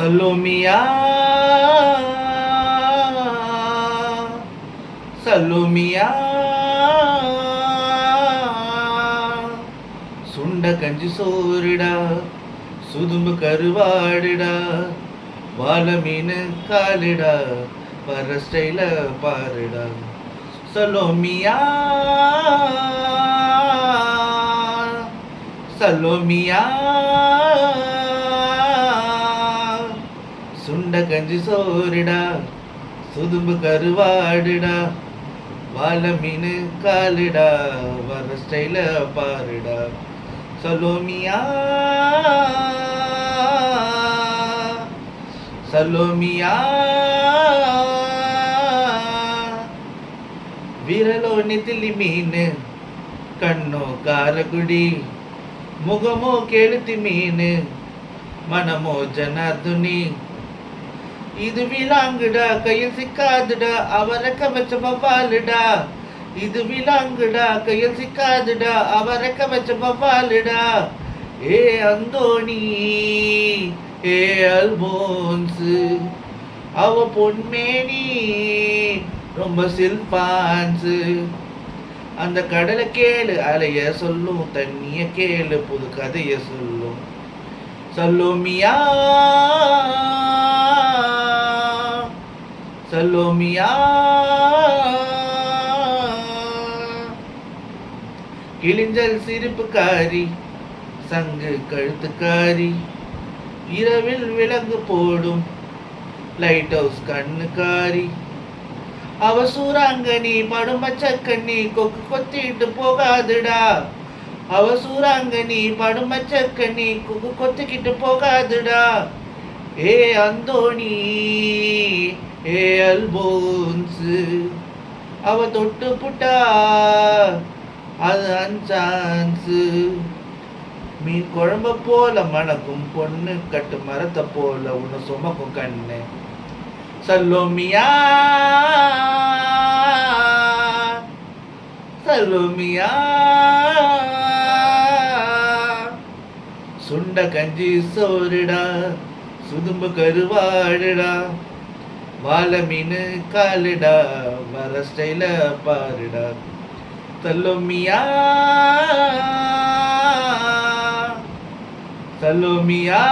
சலோமியா சலோமியா சுண்ட கஞ்சி சோறுடா சுதும்பு கருவாடுடா வாழ மீன் காலுடா வர ஸ்டைல பாருடா சலோமியா சலோமியா சுண்ட கஞ்சி சோறுடா சுதும்பு கருவாடுடா வாழ மீன் காலுடா வர ஸ்டைல பாருடா சலோமியா சலோமியா விரலோ நெத்திலி மீன் கண்ணோ காரகுடி முகமோ கெளுத்தி மீன் மனமோ ஜனார்துனி இது விலாங்குடா கையில் சிக்காதுடா அவரக்க வச்ச வவ்வாலுடா இது விலாங்குடா கையில் சிக்காதுடா அவரக்க வச்ச வவ்வாலுடா ஏ அந்தோணி ஏ அல்போன்ஸ் அவ பொன்மேனி ரொம்ப சில்பான்ஸு அந்த கடலை கேளு அலைய சொல்லும் தண்ணிய கேளு புது கதைய சொல்லும் சலோமியா சலோமியா கிளிஞ்சல் சிரிப்புக்காரி சங்கு கழுத்துக்காரி இரவில் விலங்கு போடும் லைட் ஹவுஸ் கண்ணுக்காரி அவ சூறாங்கனி படுமச்சக்கண்ணி கொக்கு கொத்திட்டு போகாதுடா அவ சூறாங்கனி படுமச்சக்கண்ணி கொக்கு கொத்திக்கிட்டு போகாதுடா ஏ அந்தோணி ஏ அல்போன்ஸ் அவ தொட்டு புட்டா அது அஞ்சான்ஸு மீன் குழம்ப போல மணக்கும் பொண்ணு கட்டு மரத்தை போல உன்னை சுமக்கும் கண்ணு சலோமியா சலோமியா சுண்ட கஞ்சி சோறுடா சுதும்பு கருவாடுடா வாழ மீன் காலுடா வர ஸ்டைல பாருடா சலோமியா சலோமியா